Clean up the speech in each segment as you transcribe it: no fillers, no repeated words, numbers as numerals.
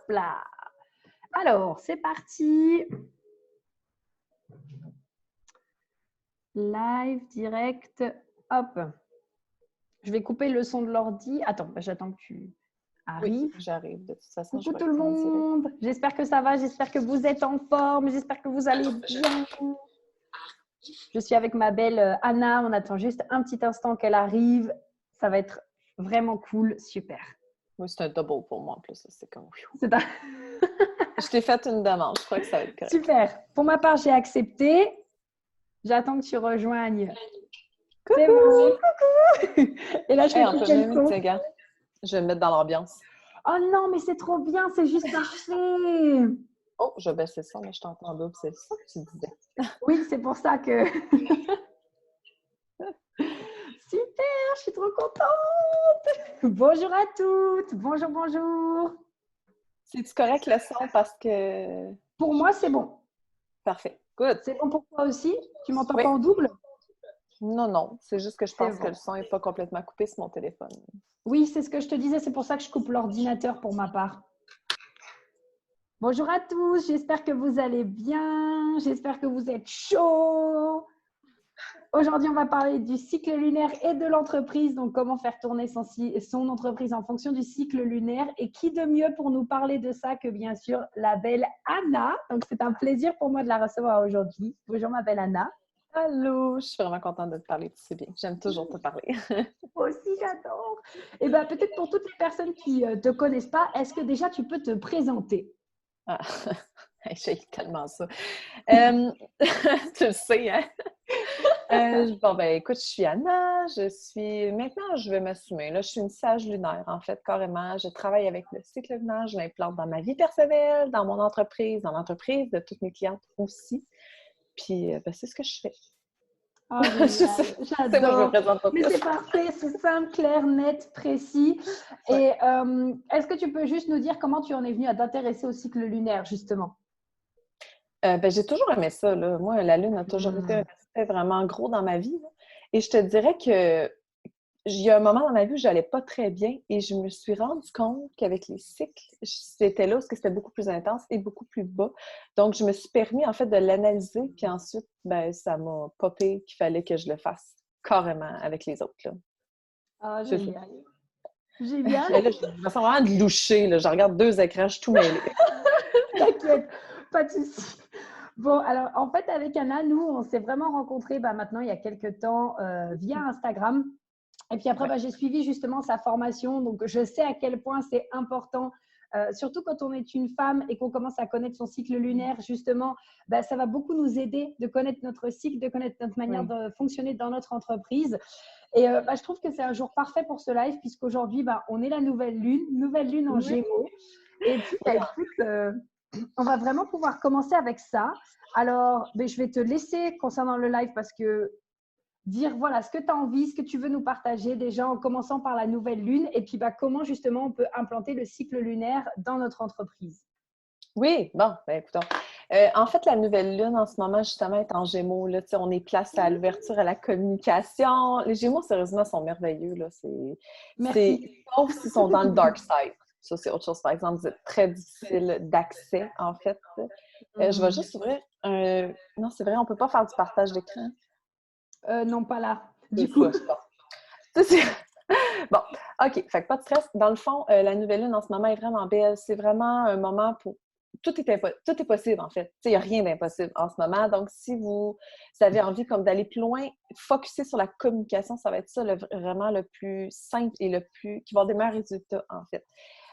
là. Alors, c'est parti. Live, direct, hop. Je vais couper le son de l'ordi. Attends, j'attends que tu arrives. Oui, j'arrive. De toute façon, Coucou tout le monde. J'espère que ça va, j'espère que vous êtes en forme, j'espère que vous allez bien. Je suis avec ma belle Anna. On attend juste un petit instant qu'elle arrive. Ça va être vraiment cool, super. Oui, c'est un double pour moi en plus. C'est comme... C'est un... Je t'ai fait une demande, je crois que ça va être correct. Super. Pour ma part, j'ai accepté. J'attends que tu rejoignes. Coucou! C'est bon. Coucou! Et là, je vais couper le son. Je vais me mettre dans l'ambiance. Oh non, mais c'est trop bien, c'est juste parfait. Oh, je vais baisser ça, mais je t'entends double, c'est ça que tu disais. Oui, c'est pour ça que... Super, je suis trop contente. Bonjour à toutes. Bonjour, bonjour. C'est-tu correct le son parce que... Pour moi, c'est bon. Parfait. Good. C'est bon pour toi aussi? Tu m'entends pas en double? Non, non. C'est juste que je pense que le son n'est pas complètement coupé sur mon téléphone. Oui, c'est ce que je te disais. C'est pour ça que je coupe l'ordinateur pour ma part. Bonjour à tous. J'espère que vous allez bien. J'espère que vous êtes chauds. Aujourd'hui, on va parler du cycle lunaire et de l'entreprise. Donc, comment faire tourner son entreprise en fonction du cycle lunaire. Et qui de mieux pour nous parler de ça que, bien sûr, la belle Anna. Donc, c'est un plaisir pour moi de la recevoir aujourd'hui. Bonjour, ma belle Anna. Allô, je suis vraiment contente de te parler. Tu sais bien, j'aime toujours te parler. Moi aussi, j'adore. Et bien, peut-être pour toutes les personnes qui ne te connaissent pas, est-ce que déjà tu peux te présenter? Ah, j'ai tellement ça. Tu le sais, hein? Bon, ben écoute, je suis Anna, maintenant, je vais m'assumer. Là, je suis une sage lunaire, en fait, carrément. Je travaille avec le cycle lunaire, je l'implante dans ma vie personnelle, dans mon entreprise, dans l'entreprise de toutes mes clientes aussi. Puis, ben, c'est ce que je fais. Oh, j'adore. Mais c'est parfait, c'est simple, clair, net, précis. Et est-ce que tu peux juste nous dire comment tu en es venue à t'intéresser au cycle lunaire, justement? Ben, j'ai toujours aimé ça, là. Moi, la Lune a toujours été un aspect vraiment gros dans ma vie, là. Et je te dirais que il y a un moment dans ma vie où j'allais pas très bien et je me suis rendu compte qu'avec les cycles, c'était là où c'était beaucoup plus intense et beaucoup plus bas. Donc, je me suis permis, en fait, de l'analyser. Puis ensuite, ben, ça m'a popé qu'il fallait que je le fasse carrément avec les autres, là. Ah, génial. Génial. Là, je me sens vraiment de loucher, là. Je regarde 2 écrans, je suis tout mêlée. T'inquiète, pas de souci. Bon, alors, en fait, avec Anna, nous, on s'est vraiment rencontrés maintenant, il y a quelques temps, via Instagram. Et puis après, j'ai suivi justement sa formation. Donc, je sais à quel point c'est important, surtout quand on est une femme et qu'on commence à connaître son cycle lunaire, justement, ça va beaucoup nous aider de connaître notre cycle, de connaître notre manière de fonctionner dans notre entreprise. Et je trouve que c'est un jour parfait pour ce live, puisqu'aujourd'hui, on est la nouvelle lune en Gémeaux. Et puis, écoute, on va vraiment pouvoir commencer avec ça. Alors, je vais te laisser concernant le live parce que dire voilà ce que tu as envie, ce que tu veux nous partager déjà en commençant par la nouvelle lune et puis comment justement on peut implanter le cycle lunaire dans notre entreprise. Oui, bon, ben écoutons. En fait, la nouvelle lune en ce moment, justement, est en Gémeaux. Là, on est place à l'ouverture, à la communication. Les Gémeaux, sérieusement, sont merveilleux. Là. Sauf s'ils sont dans le dark side. Ça, c'est autre chose. Par exemple, c'est très difficile d'accès, en fait. Je vais juste ouvrir un... Non, c'est vrai, on ne peut pas faire du partage d'écran. Non, pas là. Du coup. Bon, OK. Fait que pas de stress. Dans le fond, la nouvelle lune en ce moment est vraiment belle. C'est vraiment un moment pour... Tout est possible, en fait. Il n'y a rien d'impossible en ce moment. Donc, si vous avez envie comme d'aller plus loin, focusser sur la communication, ça va être ça vraiment le plus simple et qui va avoir des meilleurs résultats, en fait.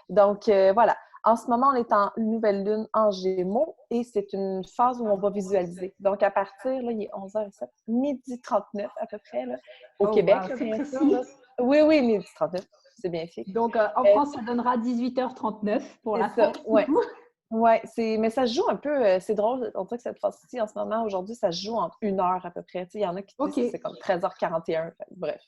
Donc, voilà. En ce moment, on est en nouvelle lune en Gémeaux et c'est une phase où on va visualiser. Donc, à partir, là, il est 11h07, midi 39 à peu près, là, au Québec. Wow, là, c'est bien précis. sûr, là. Oui, midi 39, c'est bien fait. Donc, en France, ça donnera 18h39 pour la France. Oui, mais ça se joue un peu, c'est drôle, on dirait que cette phase-ci, en ce moment, aujourd'hui, ça se joue entre 1 heure à peu près. Il y en a qui disent que c'est comme 13h41, bref.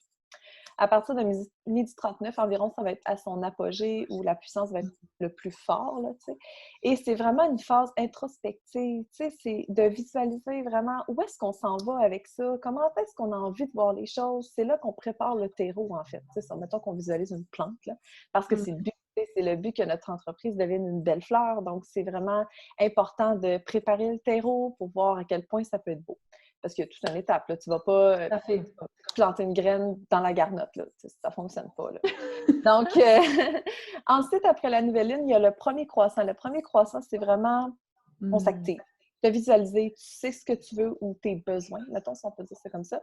À partir de midi 39 environ, ça va être à son apogée où la puissance va être le plus fort, là, tu sais. Et c'est vraiment une phase introspective, tu sais, c'est de visualiser vraiment où est-ce qu'on s'en va avec ça, comment est-ce qu'on a envie de voir les choses. C'est là qu'on prépare le terreau, en fait. Tu sais, mettons qu'on visualise une plante, là, parce que c'est le but. C'est le but que notre entreprise devienne une belle fleur. Donc, c'est vraiment important de préparer le terreau pour voir à quel point ça peut être beau. Parce qu'il y a toute une étape. Là. Tu ne vas pas planter une graine dans la garnotte. Là. Ça ne fonctionne pas. Là. Donc, ensuite, après la nouvelle lune, il y a le premier croissant. Le premier croissant, c'est vraiment, on s'active. De visualiser, tu sais ce que tu veux ou tes besoins, mettons, si on peut dire ça comme ça.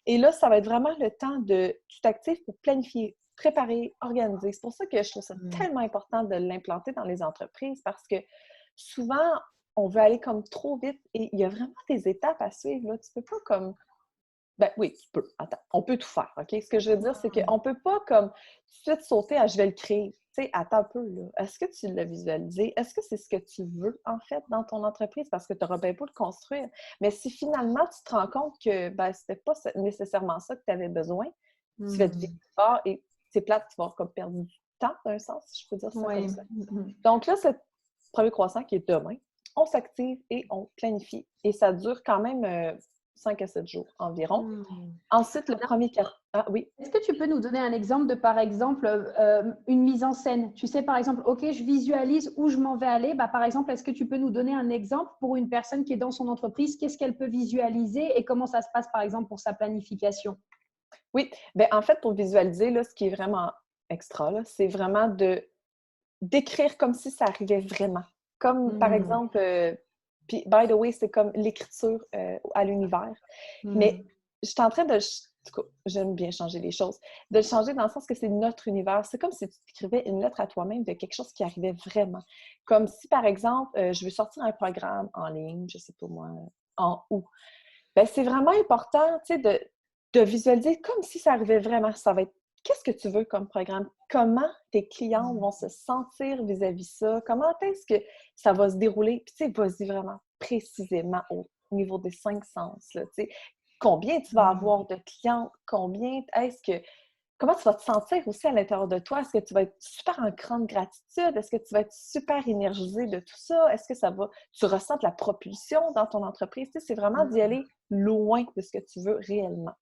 Et là, ça va être vraiment le temps de, tu t'actives pour planifier, préparer, organiser. C'est pour ça que je trouve ça tellement important de l'implanter dans les entreprises parce que souvent, on veut aller comme trop vite et il y a vraiment des étapes à suivre. Là. Tu peux pas comme... Ben oui, tu peux. Attends, on peut tout faire, OK? Ce que je veux dire, c'est qu'on peut pas comme tout de suite sauter à « je vais le créer ». Tu sais, attends un peu, là. Est-ce que tu l'as visualisé? Est-ce que c'est ce que tu veux, en fait, dans ton entreprise? Parce que tu n'auras bien beau le construire. Mais si finalement, tu te rends compte que ben, c'était pas nécessairement ça que tu avais besoin, tu vas te vivre fort et c'est plate, tu vas avoir comme perdu du temps, d'un sens, si je peux dire ça comme ça. Donc là, ce premier croissant qui est demain, on s'active et on planifie. Et ça dure quand même 5 à 7 jours environ. Ensuite, le premier... Ah oui. Est-ce que tu peux nous donner un exemple de, par exemple, une mise en scène? Tu sais, par exemple, OK, je visualise où je m'en vais aller. Bah, par exemple, est-ce que tu peux nous donner un exemple pour une personne qui est dans son entreprise? Qu'est-ce qu'elle peut visualiser et comment ça se passe, par exemple, pour sa planification? Oui, bien, en fait, pour visualiser, là, ce qui est vraiment extra, là, c'est vraiment d'écrire comme si ça arrivait vraiment. Comme, par exemple, puis, by the way, c'est comme l'écriture à l'univers. Mais je suis en train de... En tout cas, j'aime bien changer les choses. De le changer dans le sens que c'est notre univers. C'est comme si tu écrivais une lettre à toi-même de quelque chose qui arrivait vraiment. Comme si, par exemple, je veux sortir un programme en ligne, je sais pas moi, en août. Bien, c'est vraiment important, tu sais, de visualiser comme si ça arrivait vraiment. Ça va être qu'est-ce que tu veux comme programme? Comment tes clients vont se sentir vis-à-vis ça? Comment est-ce que ça va se dérouler? Puis, tu sais, vas-y vraiment précisément au niveau des 5 sens. Là, tu sais. Combien tu vas avoir de clients? Combien est-ce que... Comment tu vas te sentir aussi à l'intérieur de toi? Est-ce que tu vas être super en grande gratitude? Est-ce que tu vas être super énergisé de tout ça? Est-ce que ça va... Tu ressens de la propulsion dans ton entreprise? Tu sais, c'est vraiment d'y aller loin de ce que tu veux réellement.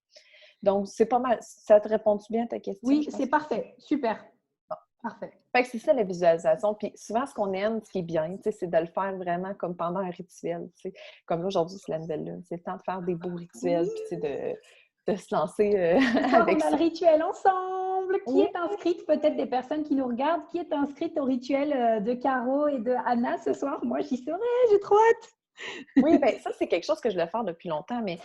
Donc, c'est pas mal. Ça te répond-tu bien à ta question? Oui, c'est parfait. Super. Bon. Parfait. Fait que c'est ça la visualisation. Puis souvent, ce qu'on aime, ce qui est bien, c'est de le faire vraiment comme pendant un rituel. T'sais. Comme là, aujourd'hui, c'est la nouvelle lune. C'est le temps de faire des beaux rituels, puis de se lancer avec on a ça. le rituel ensemble. Qui Oui. est inscrite? Peut-être des personnes qui nous regardent. Qui est inscrite au rituel de Caro et de Anna ce soir? Moi, j'y serai. J'ai trop hâte. Oui, bien, ça, c'est quelque chose que je voulais faire depuis longtemps, mais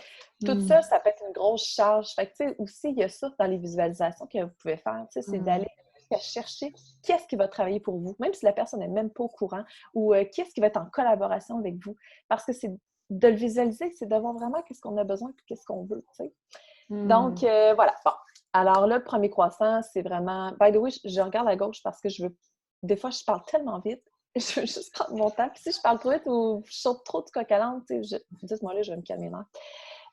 tout ça, ça peut être une grosse charge. Fait que, tu sais, aussi, il y a ça dans les visualisations que vous pouvez faire, tu sais, c'est d'aller chercher qu'est-ce qui va travailler pour vous, même si la personne n'est même pas au courant, ou qu'est-ce qui va être en collaboration avec vous. Parce que c'est de le visualiser, c'est de voir vraiment qu'est-ce qu'on a besoin et qu'est-ce qu'on veut, tu sais. Donc, voilà. Bon. Alors là, le premier croissant, c'est vraiment... By the way, je regarde à gauche parce que je veux... Des fois, je parle tellement vite. Je veux juste prendre mon temps. Puis si je parle trop vite ou je saute trop de coq à l'âne, dites-moi là, je vais me calmer là.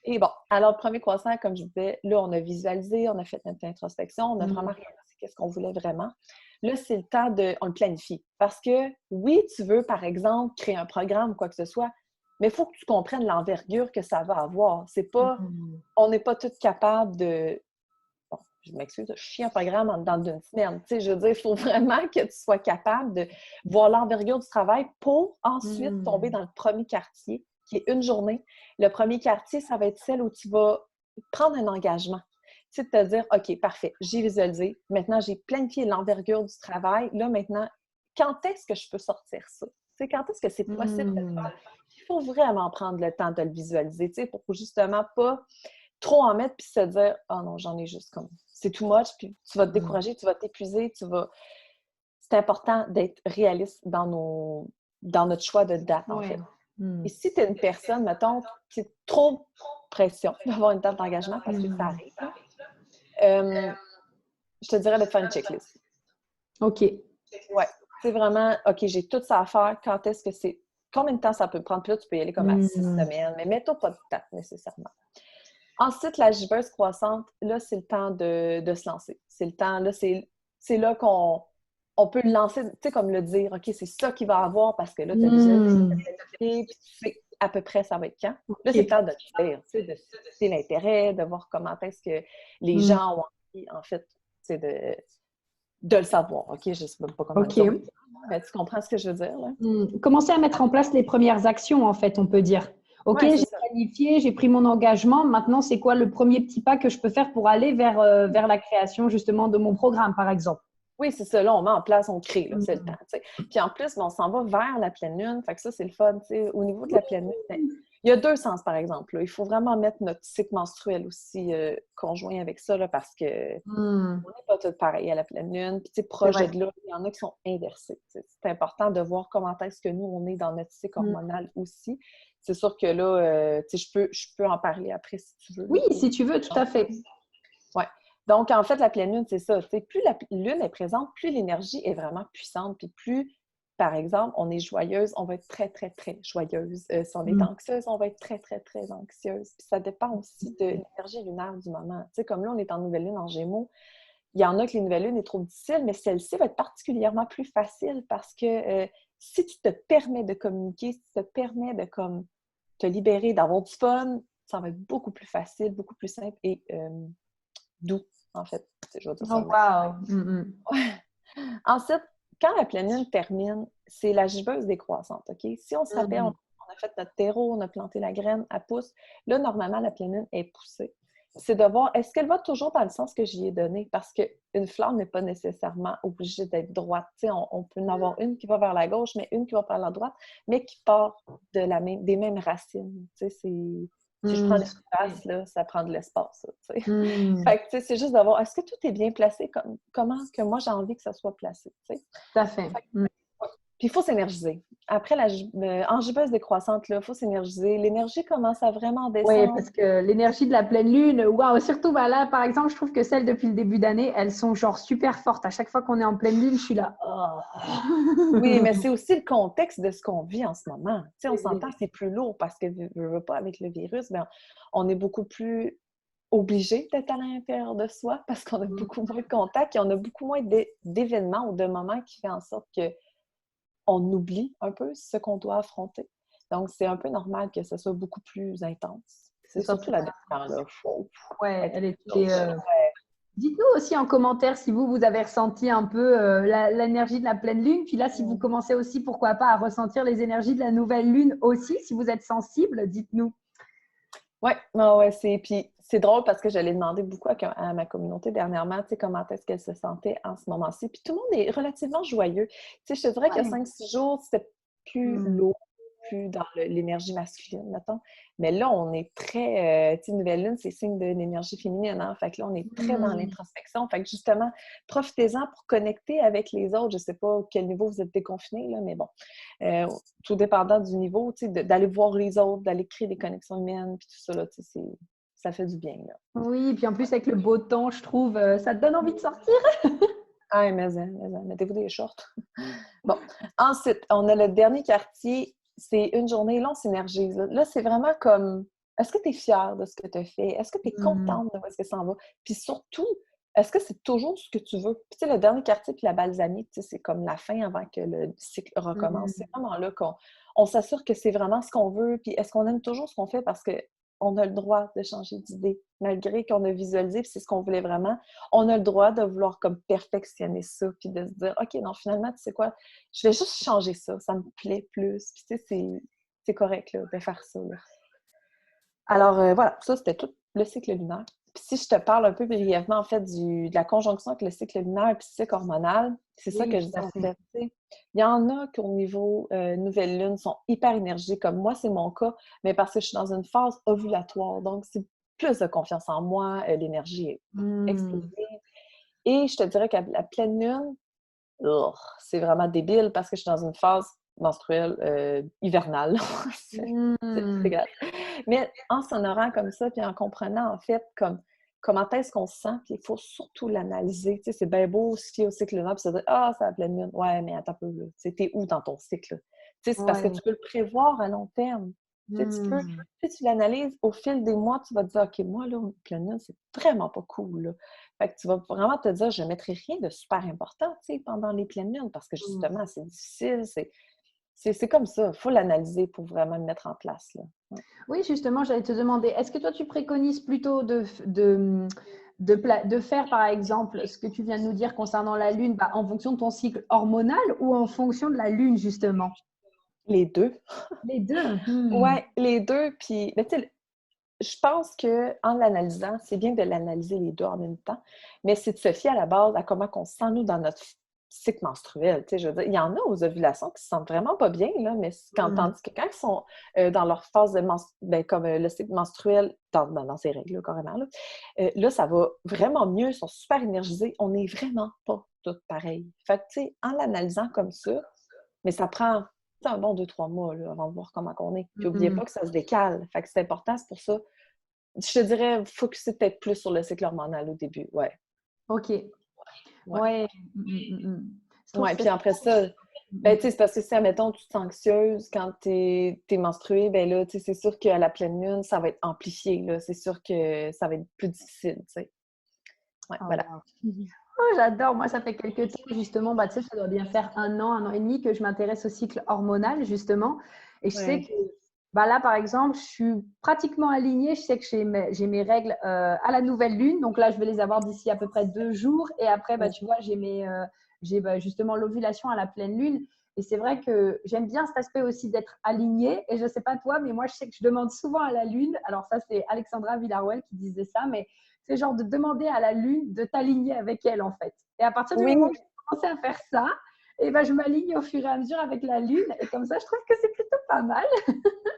Et bon, alors, le premier croissant, comme je disais, là, on a visualisé, on a fait notre introspection, on a vraiment réalisé qu'est-ce qu'on voulait vraiment. Là, c'est le temps on le planifie. Parce que, oui, tu veux, par exemple, créer un programme ou quoi que ce soit, mais il faut que tu comprennes l'envergure que ça va avoir. C'est pas... On n'est pas toutes capables de... Bon, je m'excuse, je chie un programme dans une semaine. Tu sais, je veux dire, il faut vraiment que tu sois capable de voir l'envergure du travail pour ensuite tomber dans le premier quartier, qui est une journée. Le premier quartier, ça va être celle où tu vas prendre un engagement. Tu sais, de te dire, OK, parfait, j'ai visualisé. Maintenant, j'ai planifié l'envergure du travail. Là, maintenant, quand est-ce que je peux sortir ça? Tu sais, quand est-ce que c'est possible de le faire? Il faut vraiment prendre le temps de le visualiser, tu sais, pour justement pas trop en mettre puis se dire « Oh non, j'en ai juste comme... C'est too much », puis tu vas te décourager, tu vas t'épuiser, tu vas... C'est important d'être réaliste dans notre choix de date, en fait. Et si tu es une personne, mettons, qui est trop pression d'avoir une date d'engagement parce que ça arrive, je te dirais de faire une checklist. OK. Ouais. C'est vraiment, OK, j'ai tout ça à faire. Quand est-ce que c'est... Combien de temps ça peut prendre? Puis là, tu peux y aller comme à 6 semaines, mais mets-toi pas de date nécessairement. Ensuite, la giveuse croissante, là, c'est le temps de se lancer. C'est le temps, là, c'est là qu'on peut le lancer, tu sais, comme le dire, OK, c'est ça qu'il va avoir parce que là, tu as visualisé, puis tu sais à peu près ça va être quand. Là, c'est le temps de le dire, tu sais, de susciter l'intérêt, de voir comment est-ce que les gens ont envie, en fait, tu sais, de le savoir, OK? Je ne sais même pas comment le Ok. dire. Mais tu comprends ce que je veux dire, là? Commencer à mettre en place les premières actions, en fait, on peut dire. Ok, Oui, c'est j'ai ça. planifié, j'ai pris mon engagement. Maintenant, c'est quoi le premier petit pas que je peux faire pour aller vers la création, justement, de mon programme, par exemple? Oui, c'est ça. Là, on met en place, on crée, là, c'est le temps. Mm. Tu sais. Puis en plus, ben, on s'en va vers la pleine lune. Fait que ça, c'est le fun. Tu sais. Au niveau de la pleine lune, ben, il y a deux sens, par exemple. Là. Il faut vraiment mettre notre cycle menstruel aussi conjoint avec ça, là, parce que Mm. on n'est pas tous pareils à la pleine lune. Puis, tu sais, C'est projet vrai. de là, il y en a qui sont inversés. Tu sais. C'est important de voir comment est-ce que nous, on est dans notre cycle Mm. hormonal aussi. C'est sûr que là, tu sais, je peux en parler après si tu veux. Oui, Là, si tu veux, tout à fait. ouais. Donc, en fait, la pleine lune, c'est ça. Tu sais, plus la lune est présente, plus l'énergie est vraiment puissante. Puis plus, par exemple, on est joyeuse, on va être très, très, très joyeuse. Si on est Mm. anxieuse, on va être très, très, très anxieuse. Puis ça dépend aussi de l'énergie lunaire du moment. Tu sais, comme là, on est en nouvelle lune en Gémeaux. Il y en a que les nouvelles lunes est trop difficile, mais celle-ci va être particulièrement plus facile parce que si tu te permets de communiquer, si tu te permets de comme te libérer, d'avoir du fun, ça va être beaucoup plus facile, beaucoup plus simple et doux, en fait. Je vais dire ça Oh, de même. wow. Mm, Ensuite, quand la pleine lune termine, c'est la gibbeuse décroissante, OK? Si on se rappelle, on mm. a fait notre terreau, on a planté la graine, elle pousse. Là, normalement, la pleine lune est poussée. C'est de voir, est-ce qu'elle va toujours dans le sens que j'y ai donné? Parce qu'une fleur n'est pas nécessairement obligée d'être droite. On peut en avoir une qui va vers la gauche, mais une qui va vers la droite, mais qui part des mêmes racines. Si je prends Mm. l'espace, là, ça prend de l'espace. Ça. Mm. Fait que, tu sais, c'est juste de voir, est-ce que tout est bien placé comment que moi j'ai envie que ça soit placé, tu sais? Tout à fait. Mm. Puis il faut s'énergiser. Après, en gibbeuse décroissante, là, il faut s'énergiser. L'énergie commence à vraiment Oui, descendre. parce que l'énergie de la pleine lune, waouh, surtout bah là, par exemple, je trouve que celles depuis le début d'année, elles sont genre super fortes. À chaque fois qu'on est en pleine lune, je suis là. Oui, Oh. mais c'est aussi le contexte de ce qu'on vit en ce moment. Tu sais, on s'entend, c'est plus lourd parce que, veux pas, avec le virus, ben, on est beaucoup plus obligé d'être à l'intérieur de soi parce qu'on a beaucoup moins de contacts et on a beaucoup moins d'événements ou de moments qui font en sorte que on oublie un peu ce qu'on doit affronter. Donc, c'est un peu normal que ce soit beaucoup plus intense. Que ce C'est soit surtout plus la tard. dernière, là. Faut Ouais, être elle chaud, était. là. Dites-nous aussi en commentaire si vous avez ressenti un peu l'énergie de la pleine lune. Puis là, si vous commencez aussi, pourquoi pas, à ressentir les énergies de la nouvelle lune aussi, si vous êtes sensible, dites-nous. Ouais, non, ouais, puis c'est drôle parce que je l'ai demandé beaucoup à ma communauté dernièrement, tu sais, comment est-ce qu'elle se sentait en ce moment-ci. Puis tout le monde est relativement joyeux. Tu sais, je te dirais que Ouais. 5-6 jours, c'était plus Mm. lourd, plus dans l'énergie masculine, mettons. Mais là, on est très, tu sais, nouvelle lune, c'est signe d'une énergie féminine, hein? Fait que là, on est très dans Mm. l'introspection. Fait que justement, profitez-en pour connecter avec les autres. Je sais pas à quel niveau vous êtes déconfinés, là, mais bon. Euh, Tout dépendant du niveau, tu sais, d'aller voir les autres, d'aller créer des connexions humaines, puis tout ça, là, tu sais, ça fait du bien, là. Oui, puis en plus, avec le beau temps, je trouve, ça te donne envie de sortir. Ah, mettez-vous des shorts. Bon, ensuite, on a le dernier quartier, c'est une journée, là, on s'énergise. Là, c'est vraiment comme, est-ce que tu es fière de ce que tu as fait? Est-ce que tu es Mm. contente de où est-ce que ça en va? Puis surtout, est-ce que c'est toujours ce que tu veux? Puis, tu sais, le dernier quartier, puis la balsamique, tu sais, c'est comme la fin avant que le cycle recommence. C'est Mm. vraiment là qu'on s'assure que c'est vraiment ce qu'on veut, puis est-ce qu'on aime toujours ce qu'on fait parce qu'on a le droit de changer d'idée, malgré qu'on a visualisé, puis c'est ce qu'on voulait vraiment. On a le droit de vouloir comme perfectionner ça, puis de se dire, OK, non, finalement, tu sais quoi, je vais juste changer ça, ça me plaît plus. Puis tu sais, c'est correct là, de faire ça. Là. Alors voilà, ça c'était tout le cycle lunaire. Puis si je te parle un peu brièvement en fait de la conjonction avec le cycle lunaire et le cycle hormonal, c'est ça Oui, que je tout dis à en fait. fait. Tu sais. Il y en a qu'au niveau nouvelle lune sont hyper énergiques, comme moi c'est mon cas, mais parce que je suis dans une phase ovulatoire, donc c'est plus de confiance en moi, l'énergie est explosive. Mm. Et je te dirais qu'à la pleine lune, c'est vraiment débile parce que je suis dans une phase menstruelle hivernale. C'est Mm. égal. Mais en s'honorant comme ça, puis en comprenant en fait comment est-ce qu'on se sent, puis il faut surtout l'analyser. Tu sais, c'est bien beau se fier au cycle lunaire, puis se dire «Ah, c'est la pleine lune». Ouais, mais attends un peu, là. Tu sais, t'es où dans ton cycle? Tu sais, c'est parce que Ouais. tu peux le prévoir à long terme. Tu sais, Mm. tu l'analyses au fil des mois, tu vas te dire «OK, moi, là, pleine lune, c'est vraiment pas cool, là». Fait que tu vas vraiment te dire «Je ne mettrai rien de super important, tu sais, pendant les pleines lunes», parce que Mm. justement, c'est difficile, c'est comme ça. Il faut l'analyser pour vraiment le mettre en place, là. Ouais. Oui, justement, j'allais te demander, est-ce que toi, tu préconises plutôt de faire, par exemple, ce que tu viens de nous dire concernant la lune, en fonction de ton cycle hormonal ou en fonction de la lune, justement? Les deux. Les deux. Ouais, les deux. Puis, tu sais, je pense qu'en l'analysant, c'est bien de l'analyser les deux en même temps, mais c'est de se fier à la base à comment on se sent, nous, dans notre cycle menstruel. Tu sais, je veux dire, il y en a aux ovulations qui se sentent vraiment pas bien, là, mais tandis que quand ils sont dans leur phase de comme le cycle menstruel, dans ces règles, là, carrément, là, ça va vraiment mieux, ils sont super énergisés. On n'est vraiment pas toutes pareilles. Fait que, tu sais, en l'analysant comme ça, mais ça prend un bon 2-3 mois là, avant de voir comment on est. Puis n'oubliez pas que ça se décale. Fait que c'est important, c'est pour ça. Je te dirais, focuser peut-être plus sur le cycle hormonal au début, ouais. OK. Ouais. Ouais. Ouais, puis après ça, ben, tu sais, c'est parce que si, admettons, tu te sens anxieuse quand t'es menstruée, ben là, tu sais, c'est sûr qu'à la pleine lune, ça va être amplifié, là. C'est sûr que ça va être plus difficile, tu sais. Ouais, voilà. Wow. Oh, j'adore. Moi, ça fait quelques temps, justement, tu sais, ça doit bien faire un an et demi que je m'intéresse au cycle hormonal, justement. Et je sais que là, par exemple, je suis pratiquement alignée. Je sais que j'ai mes règles à la nouvelle lune. Donc là, je vais les avoir d'ici à peu près 2 jours. Et après, tu vois, j'ai justement l'ovulation à la pleine lune. Et c'est vrai que j'aime bien cet aspect aussi d'être alignée. Et je ne sais pas toi, mais moi, je sais que je demande souvent à la lune. Alors ça, c'est Alexandra Villaruel qui disait ça, mais c'est genre de demander à la lune de t'aligner avec elle, en fait. Et à partir du moment où j'ai commencé à faire ça, je m'aligne au fur et à mesure avec la lune. Et comme ça, je trouve que c'est plutôt pas mal.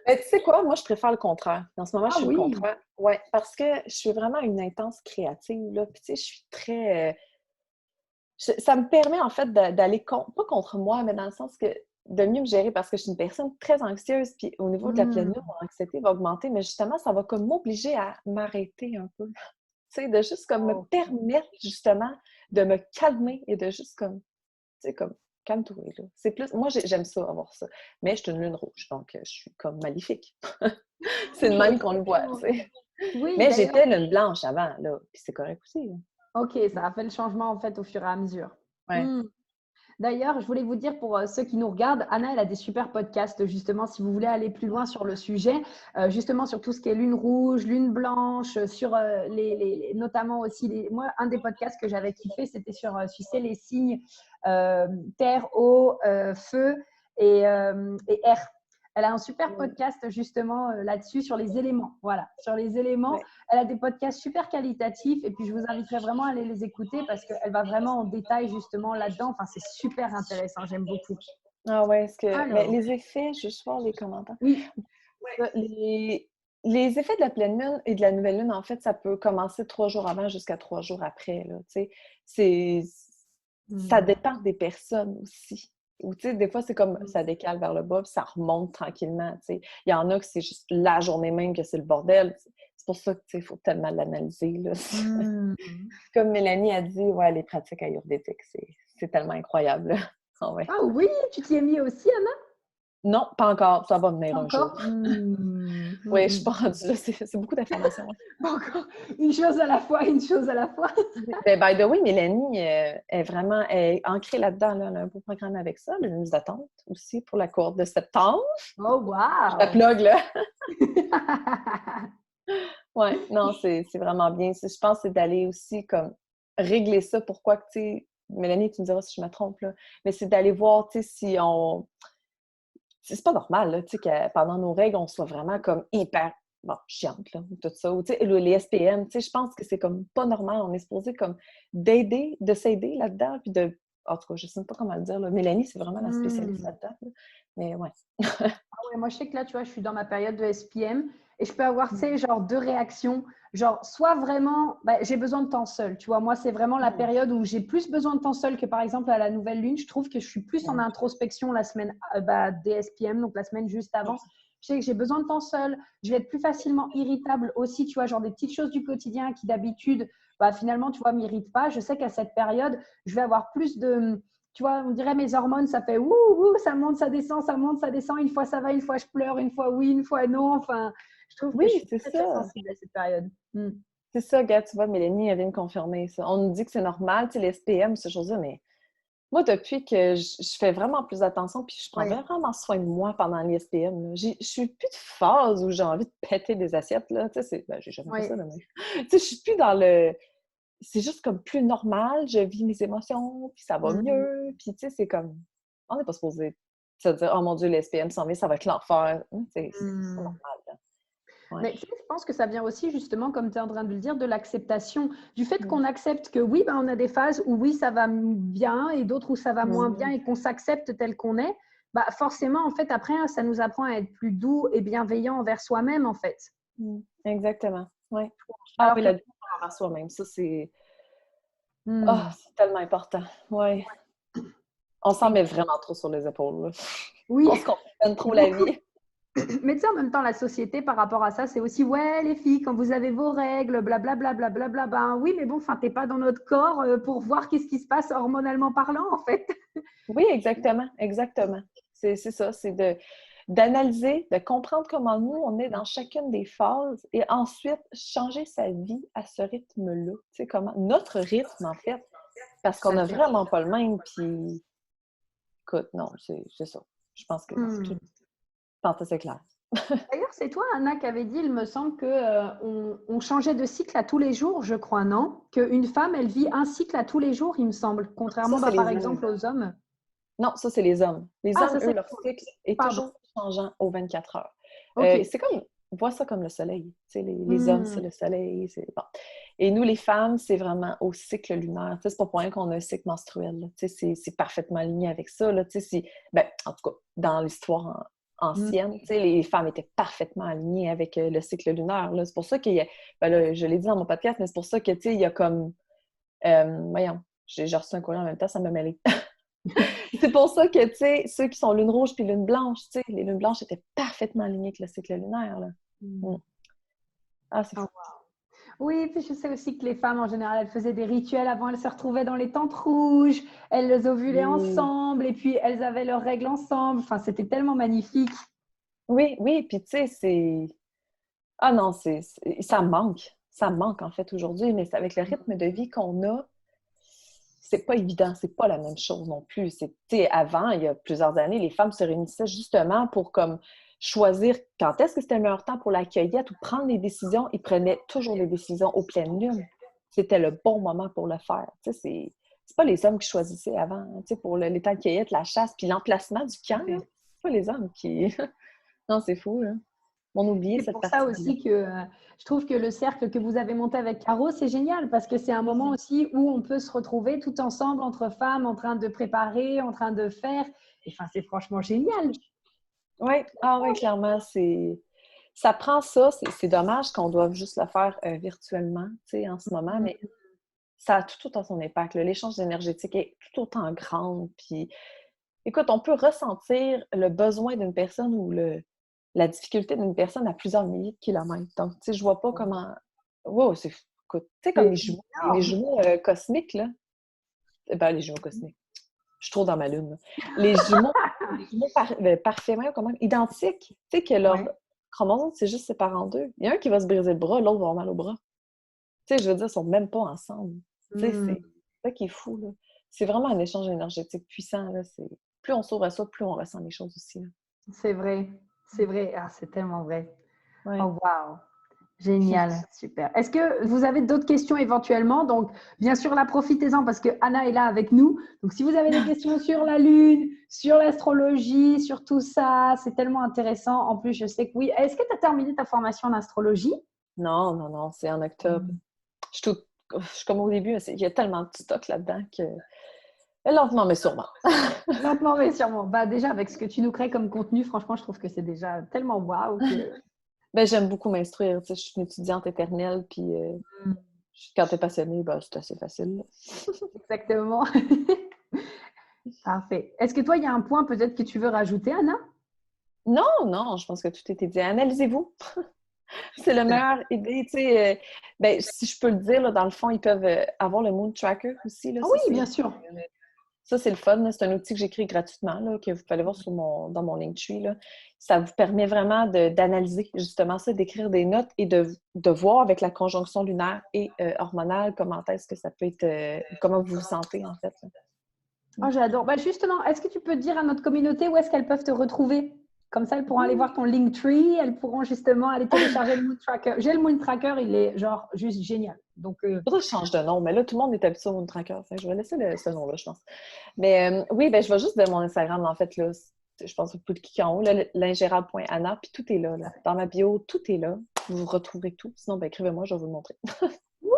Ben, tu sais quoi? Moi, je préfère le contraire. En ce moment, je suis le Oui. contraire. Ouais, parce que je suis vraiment une intense créative, là. Puis, tu sais, je suis très... ça me permet, en fait, d'aller, pas contre moi, mais dans le sens que de mieux me gérer parce que je suis une personne très anxieuse. Puis, au niveau de la pleine lune, mon anxiété va augmenter. Mais justement, ça va comme m'obliger à m'arrêter un peu. Tu sais, de juste comme me permettre, justement, de me calmer et de juste comme... Tu sais, comme calme-toi, là. C'est plus... Moi, j'aime ça, avoir ça. Mais je suis une lune rouge, donc je suis comme maléfique. C'est le même qu'on le voit, tu sais. Oui, Mais d'ailleurs. j'étais lune blanche avant, là. Puis c'est correct aussi, là. Ok, ça a fait le changement, en fait, au fur et à mesure. Ouais. D'ailleurs, je voulais vous dire pour ceux qui nous regardent, Anna, elle a des super podcasts, justement, si vous voulez aller plus loin sur le sujet, justement sur tout ce qui est lune rouge, lune blanche, sur notamment aussi, moi, un des podcasts que j'avais kiffé, c'était sur, tu sais, les signes terre, eau, feu et air. Elle a un super podcast justement là-dessus sur les éléments. Voilà, sur les éléments. Ouais. Elle a des podcasts super qualitatifs et puis je vous inviterai vraiment à aller les écouter parce qu'elle va vraiment en détail justement là-dedans. Enfin, c'est super intéressant. J'aime beaucoup. Ah ouais, est-ce que... Mais Alors, les effets, je vais juste voir les commentaires. oui. Les effets de la pleine lune et de la nouvelle lune, en fait, ça peut commencer 3 jours avant jusqu'à 3 jours après, là, tu sais. Ça dépend des personnes aussi. Ou, tu sais, des fois, c'est comme ça décale vers le bas, puis ça remonte tranquillement, tu sais. Il y en a que c'est juste la journée même que c'est le bordel. C'est pour ça que, tu sais, il faut tellement l'analyser, là. Comme Mélanie a dit, ouais, les pratiques ayurvédiques, c'est tellement incroyable, là. Ah ouais. Ah oui, tu t'y es mis aussi, Anna? Non, pas encore. Ça va venir Pas un jour. encore. Oui, je suis pas rendue là. C'est beaucoup d'informations. Pas encore. Une chose à la fois, une chose à la fois. Ben, by the way, Mélanie elle est ancrée là-dedans. Là. Elle a un beau programme avec ça. Elle a une liste d'attente aussi pour la courte de septembre. Oh, Je la wow! plug, là. Oui, non, c'est vraiment bien. Je pense que c'est d'aller aussi comme régler ça. Pourquoi que, tu sais, Mélanie, tu me diras si je me trompe, là, mais c'est d'aller voir, tu sais, si on... C'est pas normal, là, tu sais, que pendant nos règles, on soit vraiment comme hyper, bon, chiante, là, tout ça. Ou, tu sais, les SPM, tu sais, je pense que c'est comme pas normal. On est supposé comme d'aider, de s'aider là-dedans, puis de... En tout cas, je sais pas comment le dire, là. Mélanie, c'est vraiment la spécialiste là-dedans, là. Mais ouais. Ah ouais, moi, je sais que là, tu vois, je suis dans ma période de SPM et je peux avoir, tu sais, genre deux réactions. Genre, soit vraiment, j'ai besoin de temps seul. Tu vois, moi, c'est vraiment la période où j'ai plus besoin de temps seul que, par exemple, à la nouvelle lune. Je trouve que je suis plus en introspection la semaine des SPM, donc la semaine juste avant. Je sais que j'ai besoin de temps seul. Je vais être plus facilement irritable aussi, tu vois, genre des petites choses du quotidien qui, d'habitude, finalement, tu vois, m'irritent pas. Je sais qu'à cette période, je vais avoir plus de... Tu vois, on dirait mes hormones, ça fait ouh, ouh, ça monte, ça descend, ça monte, ça descend. Une fois ça va, une fois je pleure, une fois oui, une fois non. Enfin, je trouve que Oui, je suis c'est très, très ça. sensible à cette période. C'est ça, gars, tu vois, Mélanie, elle vient de confirmer ça. On nous dit que c'est normal, tu sais, les SPM, ces choses-là, mais moi, depuis que je fais vraiment plus attention, puis je prends vraiment soin de moi pendant les SPM, là. Je suis plus de phase où j'ai envie de péter des assiettes, là. Tu sais, j'ai jamais fait ça de même. Tu sais, je suis plus dans le... c'est juste comme plus normal, je vis mes émotions, puis ça va mieux, puis tu sais, c'est comme, on n'est pas supposé se dire, oh mon Dieu, les SPM s'en vient, ça va être l'enfer. C'est pas normal, là. Ouais. Mais tu sais, je pense que ça vient aussi justement, comme tu es en train de le dire, de l'acceptation. Du fait qu'on accepte que oui, ben, on a des phases où oui, ça va bien et d'autres où ça va moins bien et qu'on s'accepte tel qu'on est, bah, forcément, en fait, après, ça nous apprend à être plus doux et bienveillant envers soi-même, en fait. Exactement, oui. Ah Alors oui, que... la douceur envers soi-même, ça, c'est Hmm. c'est tellement important, oui. On s'en met vraiment trop sur les épaules, là. Oui, On se complique trop la beaucoup. vie. Mais tu sais, en même temps, la société, par rapport à ça, c'est aussi, ouais, les filles, quand vous avez vos règles, blablabla, blablabla, ben oui, mais bon, enfin, t'es pas dans notre corps pour voir qu'est-ce qui se passe hormonalement parlant, en fait. Oui, exactement, exactement. C'est ça, c'est d'analyser, de comprendre comment nous, on est dans chacune des phases et ensuite changer sa vie à ce rythme-là. Tu sais, comment, notre rythme, en fait, parce qu'on n'a vraiment pas le même, puis écoute, non, c'est ça. Je pense que tout, je pense que c'est clair. D'ailleurs, c'est toi, Anna, qui avait dit, il me semble que on changeait de cycle à tous les jours, je crois, non? Qu'une femme, elle vit un cycle à tous les jours, il me semble, Ça, contrairement, c'est bah, par les hommes. exemple, aux hommes. Non, ça, c'est les hommes. Les Ah, hommes, ça, eux, c'est... leur cycle est Pardon. toujours changeant aux 24 heures. OK. C'est comme, vois ça comme le soleil. Tu sais, les hommes, c'est le soleil. Bon. Et nous, les femmes, c'est vraiment au cycle lunaire. Tu sais, c'est pas pour rien qu'on a un cycle menstruel. Là. Tu sais, c'est parfaitement aligné avec ça. Là. Tu sais, ben, en tout cas, dans l'histoire ancienne, tu sais, les femmes étaient parfaitement alignées avec le cycle lunaire. Là. C'est pour ça qu'il y a, ben là, je l'ai dit dans mon podcast, mais c'est pour ça que, tu sais, il y a comme, voyons, j'ai reçu un courrier en même temps, ça m'a mêlé. C'est pour ça que, tu sais, ceux qui sont lune rouge puis lune blanche, tu sais, les lunes blanches étaient parfaitement alignées avec le cycle lunaire, là. Ah, c'est fou. Oui, puis je sais aussi que les femmes, en général, elles faisaient des rituels avant, elles se retrouvaient dans les tentes rouges, elles les ovulaient Oui, ensemble, et puis elles avaient leurs règles ensemble. Enfin, c'était tellement magnifique. oui, oui, puis tu sais, c'est... Ah non, ça me manque. Ça me manque, en fait, aujourd'hui, mais c'est avec le rythme de vie qu'on a, c'est pas évident, c'est pas la même chose non plus. Tu sais, avant, il y a plusieurs années, les femmes se réunissaient justement pour comme choisir quand est-ce que c'était le meilleur temps pour la cueillette ou prendre des décisions. Ils prenaient toujours les décisions aux pleines lunes. C'était le bon moment pour le faire. Tu sais, c'est pas les hommes qui choisissaient avant, hein, tu sais, pour les temps de cueillette, la chasse, puis l'emplacement du camp, là. C'est pas les hommes qui... Non, c'est fou, là. On oublie C'est cette pour ça partie-là. aussi que je trouve que le cercle que vous avez monté avec Caro, c'est génial parce que c'est un moment aussi où on peut se retrouver tout ensemble entre femmes en train de préparer, en train de faire. Et enfin, c'est franchement génial. Oui, ah oui, clairement, c'est... Ça prend ça, c'est dommage qu'on doive juste le faire virtuellement, tu sais, en ce moment, mais ça a tout autant son impact, là. L'échange énergétique est tout autant grand, puis écoute, on peut ressentir le besoin d'une personne ou la difficulté d'une personne à plusieurs milliers de kilomètres. Donc, tu sais, je vois pas comment... Wow, c'est... Écoute, tu sais, comme C'est les énorme. jumeaux cosmiques, là. Ben, les jumeaux cosmiques. Je suis trop dans ma lune, là. Les jumeaux parfaitement, comment, identiques. Tu sais, que leur Ouais. chromosome, c'est juste séparé en deux. Il y a un qui va se briser le bras, l'autre va avoir mal au bras. Tu sais, je veux dire, ils sont même pas ensemble. Tu sais, c'est ça qui est fou, là. C'est vraiment un échange énergétique puissant, là. Plus on s'ouvre à ça, plus on ressent les choses aussi, là. C'est vrai. C'est vrai. Ah, c'est tellement vrai. Ouais. Oh, waouh. Génial, super. Est-ce que vous avez d'autres questions éventuellement? Donc, bien sûr, là, profitez-en parce que Anna est là avec nous. Donc, si vous avez des questions sur la Lune, sur l'astrologie, sur tout ça, c'est tellement intéressant. En plus, je sais que oui. Est-ce que tu as terminé ta formation en astrologie? Non, non, non, c'est en octobre. Je suis comme au début, il y a tellement de stock là-dedans que lentement, mais sûrement. Lentement, mais sûrement. Bah, déjà, avec ce que tu nous crées comme contenu, franchement, je trouve que c'est déjà tellement waouh que… Ben, j'aime beaucoup m'instruire. Tu sais, je suis une étudiante éternelle, puis quand t'es passionnée, ben, c'est assez facile, là. Exactement. Parfait. Est-ce que toi, il y a un point peut-être que tu veux rajouter, Anna? Non, non, je pense que tout était dit. Analysez-vous. C'est la meilleure idée. Tu sais, ben, si je peux le dire, là, dans le fond, ils peuvent avoir le Moon Tracker aussi. Là, Ah oui, bien sûr. ça, c'est le fun. Là. C'est un outil que j'écris gratuitement, là, que vous pouvez aller voir dans mon Linktree. Là. Ça vous permet vraiment d'analyser justement ça, d'écrire des notes et de voir avec la conjonction lunaire et hormonale comment est-ce que ça peut être, comment vous vous sentez en fait. Là. Oh, j'adore. Bah, justement, est-ce que tu peux dire à notre communauté où est-ce qu'elles peuvent te retrouver? Comme ça, elles pourront aller voir ton Linktree, elles pourront justement aller télécharger le Moon Tracker. J'ai le Moon Tracker, il est genre juste génial. Donc, Faudrait que je change de nom, mais là, tout le monde est habitué au Moon Tracker. Fait que je vais laisser ce nom-là, je pense. Mais oui, ben, je vais juste de mon Instagram, en fait, là. Je pense que vous pouvez cliquer en haut, là, l'ingérable.anna, puis tout est là, là. Dans ma bio, tout est là. Vous retrouverez tout. Sinon, ben, écrivez-moi, je vais vous le montrer. oui,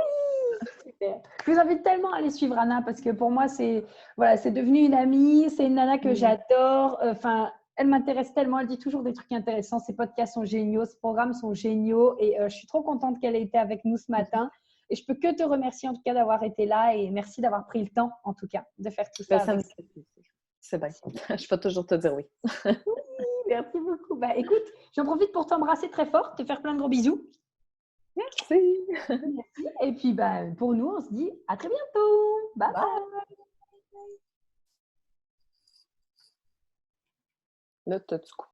super. Je vous invite tellement à aller suivre Anna parce que pour moi, c'est devenu une amie. C'est une nana que j'adore. Enfin, elle m'intéresse tellement. Elle dit toujours des trucs intéressants. Ses podcasts sont géniaux. Ses programmes sont géniaux. Et je suis trop contente qu'elle ait été avec nous ce matin. Et je peux que te remercier en tout cas d'avoir été là. Et merci d'avoir pris le temps, en tout cas, de faire tout ça. Ben, ça me fait plaisir. C'est bien. Je peux toujours te dire oui. Oui, merci beaucoup. Bah, écoute, j'en profite pour t'embrasser très fort, te faire plein de gros bisous. Merci. Merci. Et puis, bah, pour nous, on se dit à très bientôt. Bye bye. Là, t'as du coup.